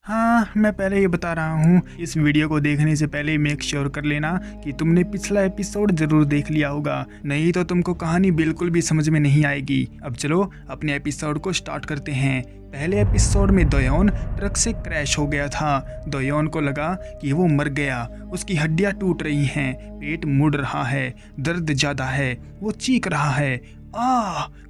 हाँ, मैं पहले ही बता रहा हूँ, इस वीडियो को देखने से पहले मेक श्योर कर लेना कि तुमने पिछला एपिसोड जरूर देख लिया होगा, नहीं तो तुमको कहानी बिल्कुल भी समझ में नहीं आएगी। अब चलो अपने एपिसोड को स्टार्ट करते हैं। पहले एपिसोड में दोयोन ट्रक से क्रैश हो गया था। दोयोन को लगा कि वो मर गया, उसकी हड्डियां टूट रही हैं, पेट मुड़ रहा है, दर्द ज्यादा है, वो चीख रहा है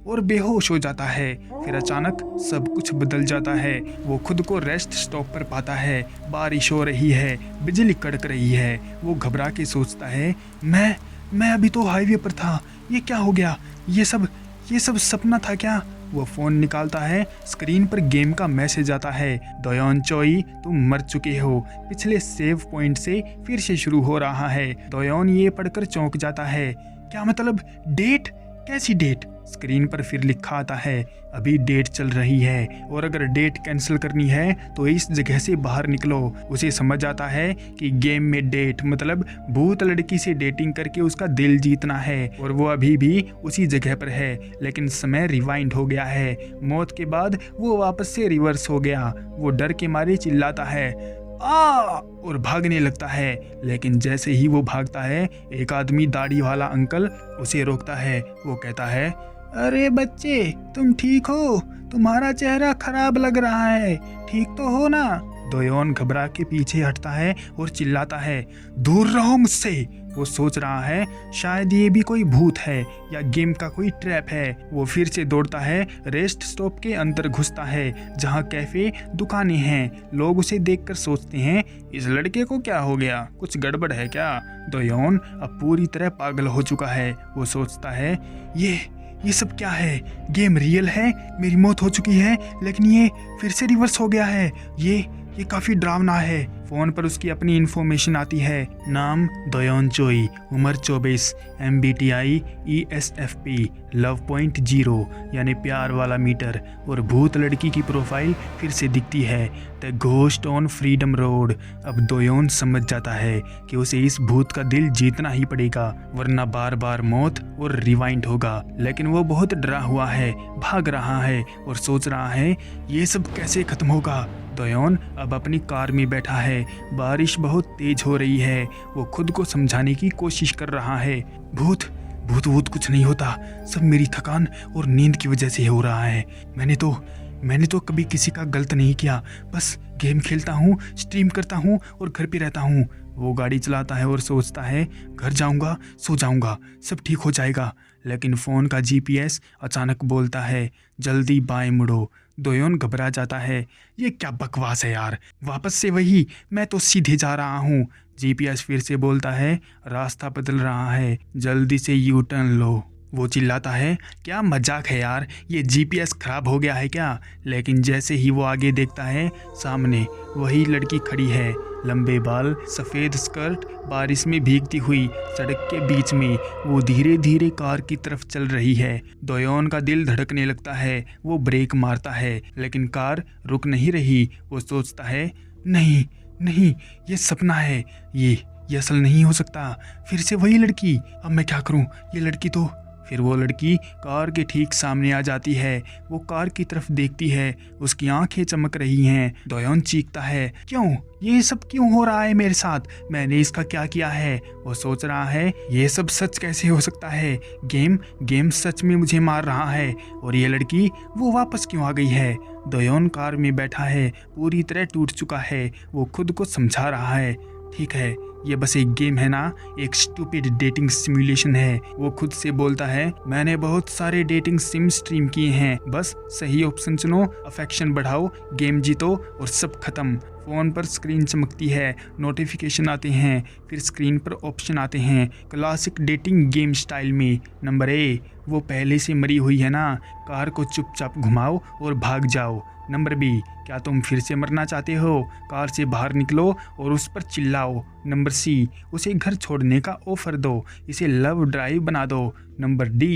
और बेहोश हो जाता है। फिर अचानक सब कुछ बदल जाता है। वो खुद को रेस्ट स्टॉप पर पाता है। बारिश हो रही है, बिजली कड़क रही है। वो घबरा के सोचता है, मैं अभी तो हाईवे पर था, ये क्या हो गया? ये सब सपना था क्या? वो फोन निकालता है, स्क्रीन पर गेम का मैसेज आता है, दोयोन चोई तुम मर चुके हो, पिछले सेव पॉइंट से फिर से शुरू हो रहा है। दोयोन ये पढ़कर चौंक जाता है। क्या मतलब? डेट? कैसी डेट? स्क्रीन पर फिर लिखा आता है, अभी डेट चल रही है और अगर डेट कैंसिल करनी है तो इस जगह से बाहर निकलो। उसे समझ आता है कि गेम में डेट मतलब भूत लड़की से डेटिंग करके उसका दिल जीतना है और वो अभी भी उसी जगह पर है, लेकिन समय रिवाइंड हो गया है। मौत के बाद वो वापस से रिवर्स हो गया। वो डर के मारे चिल्लाता है और भागने लगता है, लेकिन जैसे ही वो भागता है एक आदमी दाढ़ी वाला अंकल उसे रोकता है। वो कहता है, अरे बच्चे तुम ठीक हो? तुम्हारा चेहरा खराब लग रहा है, ठीक तो हो ना? दोयोन घबरा के पीछे हटता है और चिल्लाता है, दूर रहो मुझसे। वो सोच रहा है शायद ये भी कोई भूत है या गेम का कोई ट्रैप है। वो फिर से दौड़ता है, रेस्ट स्टॉप के अंदर घुसता है जहाँ कैफे दुकानें हैं। लोग उसे देखकर सोचते हैं, इस लड़के को क्या हो गया? कुछ गड़बड़ है क्या? दोयोन अब पूरी तरह पागल हो चुका है। वो सोचता है, ये सब क्या है? गेम रियल है, मेरी मौत हो चुकी है लेकिन ये फिर से रिवर्स हो गया है। ये काफी डरावना है। फोन पर उसकी अपनी इन्फॉर्मेशन आती है, नाम दोयोन चोई, उम्र 24, MBTI ESFP, लव पॉइंट 0 यानी प्यार वाला मीटर, और भूत लड़की की प्रोफाइल फिर से दिखती है, the ghost on freedom road. अब दोयोन समझ जाता है कि उसे इस भूत का दिल जीतना ही पड़ेगा वरना बार बार मौत और रिवाइंड होगा। लेकिन वो बहुत डरा हुआ है, भाग रहा है और सोच रहा है ये सब कैसे खत्म होगा। दोयोन अब अपनी कार में बैठा है, बारिश बहुत तेज हो रही है। वो खुद को समझाने की कोशिश कर रहा है, भूत कुछ नहीं होता, सब मेरी थकान और नींद की वजह से हो रहा है। मैंने तो कभी किसी का गलत नहीं किया, बस गेम खेलता हूँ, स्ट्रीम करता हूँ और घर पे रहता हूँ। वो गाड़ी चलाता है और सोचता है, घर जाऊंगा, सो जाऊंगा, सब ठीक हो जाएगा। लेकिन फ़ोन का GPS अचानक बोलता है, जल्दी बाएं मुड़ो। दोयोन घबरा जाता है, ये क्या बकवास है यार, वापस से वही, मैं तो सीधे जा रहा हूँ। GPS फिर से बोलता है, रास्ता बदल रहा है, जल्दी से यू टर्न लो। वो चिल्लाता है, क्या मजाक है यार, ये GPS खराब हो गया है क्या? लेकिन जैसे ही वो आगे देखता है, सामने वही लड़की खड़ी है, लंबे बाल, सफ़ेद स्कर्ट, बारिश में भीगती हुई सड़क के बीच में। वो धीरे धीरे कार की तरफ चल रही है। दोयोन का दिल धड़कने लगता है। वो ब्रेक मारता है लेकिन कार रुक नहीं रही। वो सोचता है, नहीं, ये सपना है, ये असल नहीं हो सकता। फिर से वही लड़की, अब मैं क्या करूं? ये लड़की तो... फिर वो लड़की कार के ठीक सामने आ जाती है। वो कार की तरफ देखती है, उसकी आंखें चमक रही हैं। दोयोन चीखता है, क्यों? ये सब क्यों हो रहा है मेरे साथ? मैंने इसका क्या किया है? वो सोच रहा है, ये सब सच कैसे हो सकता है? गेम सच में मुझे मार रहा है और ये लड़की वो वापस क्यों आ गई है? दोयोन कार में बैठा है, पूरी तरह टूट चुका है। वो खुद को समझा रहा है, ठीक है, ये बस एक गेम है ना, एक स्टूपिड डेटिंग सिमुलेशन है। वो खुद से बोलता है, मैंने बहुत सारे डेटिंग सिम स्ट्रीम किए हैं, बस सही ऑप्शन चुनो, अफेक्शन बढ़ाओ, गेम जीतो और सब खत्म। फ़ोन पर स्क्रीन चमकती है, नोटिफिकेशन आते हैं, फिर स्क्रीन पर ऑप्शन आते हैं, क्लासिक डेटिंग गेम स्टाइल में। नंबर A, वो पहले से मरी हुई है ना, कार को चुपचाप घुमाओ और भाग जाओ। नंबर B, क्या तुम फिर से मरना चाहते हो? कार से बाहर निकलो और उस पर चिल्लाओ। नंबर C, उसे घर छोड़ने का ऑफर दो, इसे लव ड्राइव बना दो। नंबर D,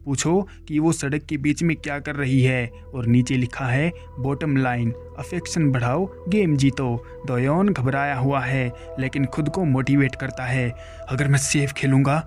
पूछो कि वो सड़क के बीच में क्या कर रही है और नीचे लिखा है, बॉटम लाइन, अफेक्शन बढ़ाओ, गेम जीतो। दोयोन घबराया हुआ है लेकिन खुद को मोटिवेट करता है, अगर मैं सेफ खेलूंगा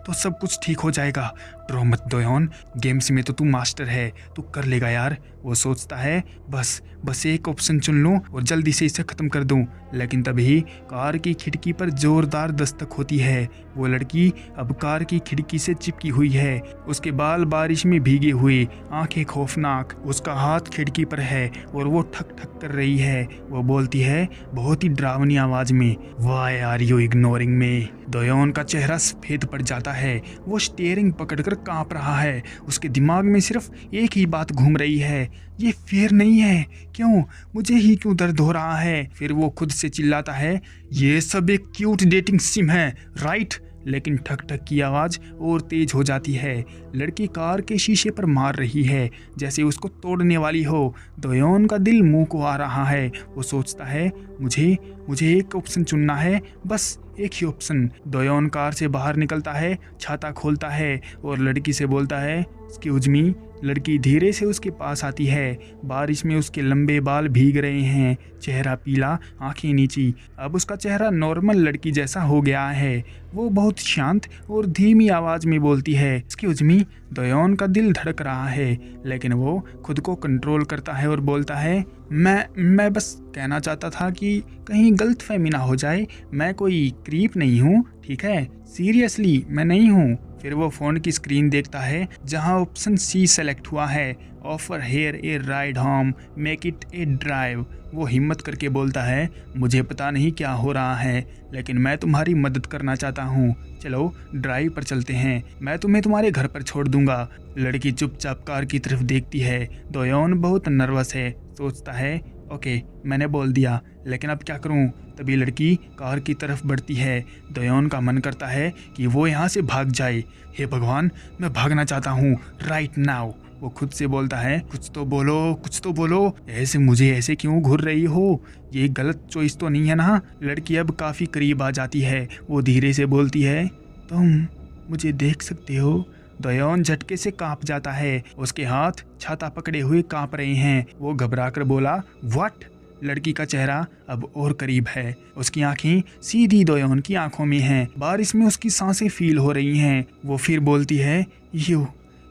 तो सब कुछ ठीक हो जाएगा, रो मत दोयोन, गेम्स में तो तू मास्टर है, तू कर लेगा यार। वो सोचता है बस एक ऑप्शन चुन लूं और जल्दी से इसे ख़त्म कर दूं। लेकिन तभी कार की खिड़की पर जोरदार दस्तक होती है। वो लड़की अब कार की खिड़की से चिपकी हुई है, उसके बाल बारिश में भीगे हुए, आंखें खौफनाक। उसका हाथ खिड़की पर है और वो ठक ठक कर रही है। वो बोलती है बहुत ही डरावनी आवाज में, why are you ignoring me. Doyeon का चेहरा सफेद पड़ जाता है। वो स्टीयरिंग पकड़कर कांप रहा है। उसके दिमाग में सिर्फ एक ही बात घूम रही है, ये फेयर नहीं है, क्यों मुझे ही क्यों दर्द हो रहा है। फिर वो खुद से चिल्लाता है, ये सब एक क्यूट डेटिंग सिम है, राइट। लेकिन ठक ठक की आवाज़ और तेज हो जाती है। लड़की कार के शीशे पर मार रही है जैसे उसको तोड़ने वाली हो। दोयोन का दिल मुंह को आ रहा है। वो सोचता है मुझे एक ऑप्शन चुनना है, बस एक ही ऑप्शन। दोयोन कार से बाहर निकलता है, छाता खोलता है और लड़की से बोलता है एक्सक्यूज मी। लड़की धीरे से उसके पास आती है। बारिश में उसके लंबे बाल भीग रहे हैं, चेहरा पीला, आंखें नीची। अब उसका चेहरा नॉर्मल लड़की जैसा हो गया है। वो बहुत शांत और धीमी आवाज में बोलती है एक्सक्यूज मी। दोयोन का दिल धड़क रहा है, लेकिन वो खुद को कंट्रोल करता है और बोलता है मैं बस कहना चाहता था कि कहीं गलतफहमी ना हो जाए, मैं कोई क्रीप नहीं हूँ, ठीक है, सीरियसली मैं नहीं हूँ। फिर वो फ़ोन की स्क्रीन देखता है जहां ऑप्शन सी सेलेक्ट हुआ है, offer her a ride home, make it a drive. वो हिम्मत करके बोलता है मुझे पता नहीं क्या हो रहा है, लेकिन मैं तुम्हारी मदद करना चाहता हूँ, चलो ड्राइव पर चलते हैं, मैं तुम्हें तुम्हारे घर पर छोड़ दूंगा। लड़की चुपचाप कार की तरफ देखती है। दोयोन बहुत नर्वस है, सोचता है ओके मैंने बोल दिया, लेकिन अब क्या करूं। तभी लड़की कार की तरफ बढ़ती है। दोयोन का मन करता है कि वो यहाँ से भाग जाए। हे भगवान, मैं भागना चाहता हूँ राइट नाउ। वो खुद से बोलता है कुछ तो बोलो, ऐसे क्यों घूर रही हो, ये गलत चॉइस तो नहीं है ना। लड़की अब काफ़ी करीब आ जाती है। वो धीरे से बोलती है तुम मुझे देख सकते हो। दोयोन झटके से कांप जाता है, उसके हाथ छाता पकड़े हुए कांप रहे हैं। वो घबराकर बोला व्हाट। लड़की का चेहरा अब और करीब है, उसकी आंखें सीधी दोयोन की आंखों में हैं। बारिश में उसकी सांसें फील हो रही हैं। वो फिर बोलती है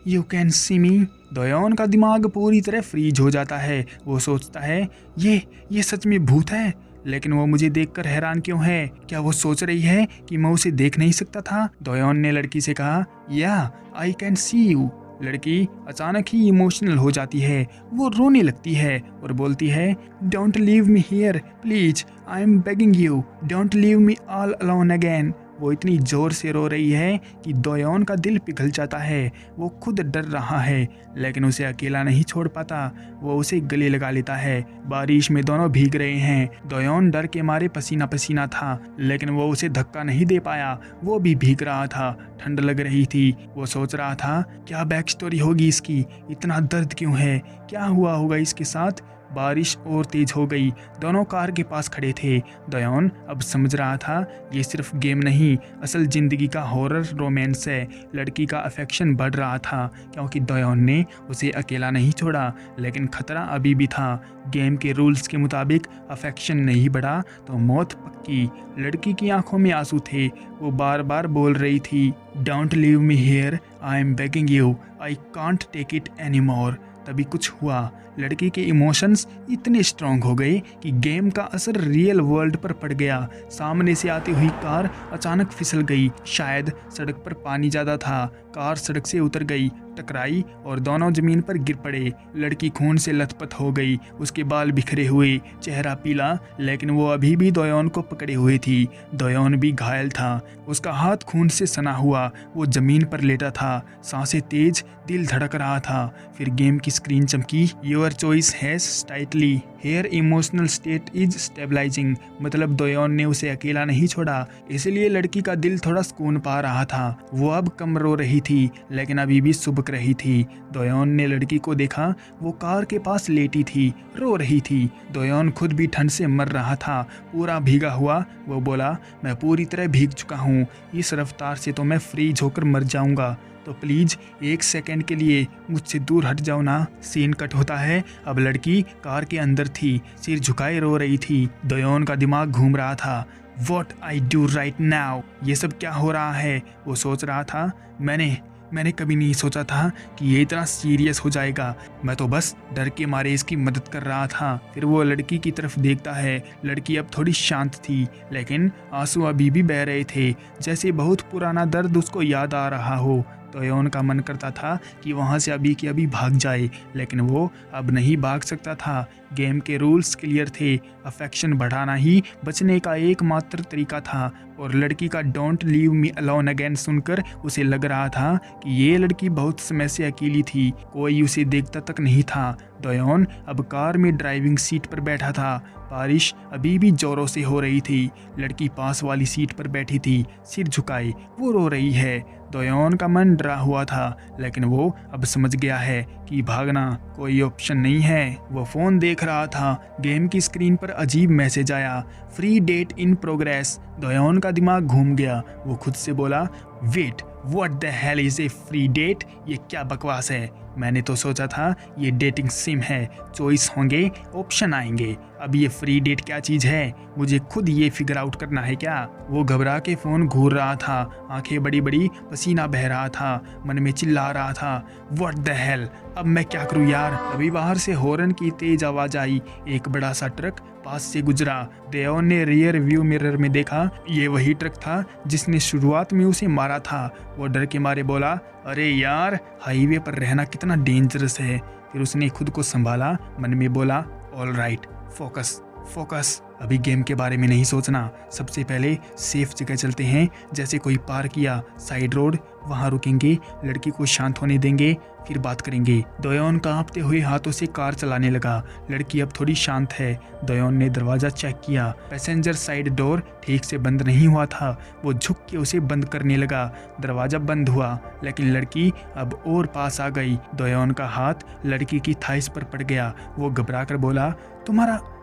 you can see me. Doyeon का दिमाग पूरी तरह फ्रीज हो जाता है। वो सोचता है ये सच में भूत है, लेकिन वो मुझे देखकर हैरान क्यों है। क्या वो सोच रही है कि मैं उसे देख नहीं सकता था। दोयोन ने लड़की से कहा या आई कैन सी यू। लड़की अचानक ही इमोशनल हो जाती है। वो रोने लगती है और बोलती है don't leave me here please, I am begging you, don't leave me all alone again. वो इतनी जोर से रो रही है कि दोयोन का दिल पिघल जाता है। वो खुद डर रहा है, लेकिन उसे अकेला नहीं छोड़ पाता। वो उसे गले लगा लेता है। बारिश में दोनों भीग रहे हैं। दोयोन डर के मारे पसीना पसीना था, लेकिन वो उसे धक्का नहीं दे पाया। वो भी भीग रहा था, ठंड लग रही थी। वो सोच रहा था क्या बैक स्टोरी होगी इसकी, इतना दर्द क्यों है, क्या हुआ होगा इसके साथ। बारिश और तेज हो गई। दोनों कार के पास खड़े थे। दोयोन अब समझ रहा था ये सिर्फ गेम नहीं, असल जिंदगी का हॉरर रोमांस है। लड़की का अफेक्शन बढ़ रहा था क्योंकि दोयोन ने उसे अकेला नहीं छोड़ा, लेकिन खतरा अभी भी था। गेम के रूल्स के मुताबिक अफेक्शन नहीं बढ़ा तो मौत पक्की। लड़की की आंखों में आंसू थे। वो बार बार बोल रही थी don't leave me here, I am begging you, I can't take it any more. तभी कुछ हुआ। लड़की के इमोशंस इतने स्ट्रांग हो गए कि गेम का असर रियल वर्ल्ड पर पड़ गया। सामने से आती हुई कार अचानक फिसल गई। शायद सड़क पर पानी ज़्यादा था। कार सड़क से उतर गई, टकराई और दोनों जमीन पर गिर पड़े। लड़की खून से लथपथ हो गई, उसके बाल बिखरे हुए, चेहरा पीला, लेकिन वो अभी भी दोयोन को पकड़े हुए थी। दोयोन भी घायल था, उसका हाथ खून से सना हुआ। वो जमीन पर लेटा था, सांसें तेज, दिल धड़क रहा था। फिर गेम की स्क्रीन चमकी, your choice has slightly her emotional state is stabilising. मतलब दोयोन ने उसे अकेला नहीं छोड़ा, इसलिए लड़की का दिल थोड़ा सुकून पा रहा था। वो अब कम रो रही थी, लेकिन अभी भी सुबक रही थी। दोयोन ने लड़की को देखा, वो कार के पास लेटी थी, रो रही थी। दोयोन खुद भी ठंड से मर रहा था, पूरा भीगा हुआ। वो बोला मैं पूरी तरह भीग चुका हूँ, इस रफ्तार से तो मैं फ्रीज होकर मर जाऊंगा, तो प्लीज एक सेकंड के लिए मुझसे दूर हट जाओ ना। सीन कट होता है। अब लड़की कार के अंदर थी, सिर झुकाए रो रही थी। दोयोन का दिमाग घूम रहा था। What I do right now? ये सब क्या हो रहा है? वो सोच रहा था मैंने कभी नहीं सोचा था कि ये इतना सीरियस हो जाएगा। मैं तो बस डर के मारे इसकी मदद कर रहा था। फिर वो लड़की की तरफ देखता है। लड़की अब थोड़ी शांत थी, लेकिन आंसू अभी भी बह रहे थे, जैसे बहुत पुराना दर्द उसको याद आ रहा हो। दोयोन का मन करता था कि वहाँ से अभी के अभी भाग जाए, लेकिन वो अब नहीं भाग सकता था। गेम के रूल्स क्लियर थे। अफेक्शन बढ़ाना ही बचने का एकमात्र तरीका था। और लड़की का don't leave me alone again सुनकर उसे लग रहा था कि ये लड़की बहुत समय से अकेली थी, कोई उसे देखता तक नहीं था। दोयोन अब कार में ड्राइविंग सीट पर बैठा था। बारिश अभी भी जोरों से हो रही थी। लड़की पास वाली सीट पर बैठी थी, सिर झुकाए वो रो रही है। दोयोन का मन डरा हुआ था, लेकिन वो अब समझ गया है कि भागना कोई ऑप्शन नहीं है। वो फ़ोन देख रहा था। गेम की स्क्रीन पर अजीब मैसेज आया, free date in progress. Doyeon का दिमाग घूम गया। वो खुद से बोला, wait, what the hell is a free date? ये क्या बकवास है? मैंने तो सोचा था ये डेटिंग सिम है, चॉइस होंगे, ऑप्शन आएंगे। अब ये फ्री डेट क्या चीज़ है? मुझे खुद ये फिगर आउट करना है क्या? वो घबरा के फ़ोन घूर रहा था, आंखें बड़ी बड़ी, पसीना बह रहा था, मन में चिल्ला रहा था, व्हाट द हेल, अब मैं क्या करूँ यार? अभी बाहर से हॉर्न की तेज आवाज़ आई। एक बड़ा सा ट्रक पास से गुजरा। दोयोन ने रियर व्यू मिरर में देखा, ये वही ट्रक था जिसने शुरुआत में उसे मारा था। वो डर के मारे बोला, अरे यार, हाईवे पर रहना कितना डेंजरस है। फिर उसने खुद को संभाला, मन में बोला, ऑल राइट, फोकस फोकस, अभी गेम के बारे में नहीं सोचना। सबसे पहले सेफ जगह चलते हैं, जैसे कोई पार्क या साइड रोड, वहाँ रुकेंगे, लड़की को शांत होने देंगे, फिर बात करेंगे। दोयोन कांपते हुए हाथों से कार चलाने लगा। लड़की अब थोड़ी शांत है। दोयोन ने दरवाज़ा चेक किया। पैसेंजर साइड डोर ठीक से बंद नहीं हुआ था। वो झुक के उसे बंद करने लगा। दरवाज़ा बंद हुआ, लेकिन लड़की अब और पास आ गई। दोयोन का हाथ लड़की की थाइस पर पड़ गया। वो घबरा कर बोला,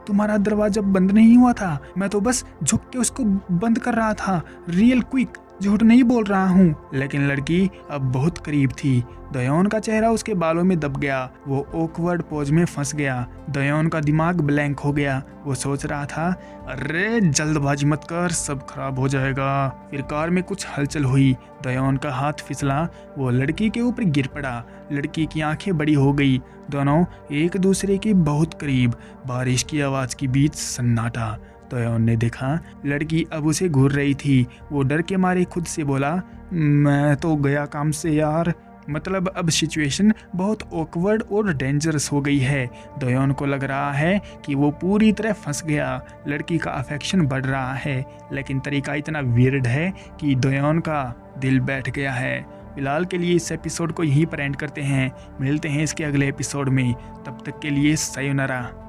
तुम्हारा दरवाजा बंद नहीं हुआ था, मैं तो बस झुक के उसको बंद कर रहा था, रियल क्विक, झूठ नहीं बोल रहा हूँ। लेकिन लड़की अब बहुत करीब थी। दोयोन का चेहरा उसके बालों में दब गया। वो ऑकवर्ड पोज में फंस गया। दोयोन का दिमाग ब्लैंक हो गया। वो सोच रहा था, अरे जल्दबाजी मत कर, सब खराब हो जाएगा। फिर कार में कुछ हलचल हुई। दोयोन का हाथ फिसला। वो लड़की के ऊपर गिर पड़ा। लड़की की आंखें बड़ी हो गई। दोनों एक दूसरे के बहुत करीब। बारिश की आवाज़ के बीच सन्नाटा। दोयोन ने देखा लड़की अब उसे घूर रही थी। वो डर के मारे खुद से बोला, मैं तो गया काम से यार। मतलब अब सिचुएशन बहुत ऑकवर्ड और डेंजरस हो गई है। दोयोन को लग रहा है कि वो पूरी तरह फंस गया। लड़की का अफेक्शन बढ़ रहा है, लेकिन तरीका इतना वियर्ड है कि दोयोन का दिल बैठ गया है। फिलहाल के लिए इस एपिसोड को यहीं पर एंड करते हैं। मिलते हैं इसके अगले एपिसोड में। तब तक के लिए सायोनारा।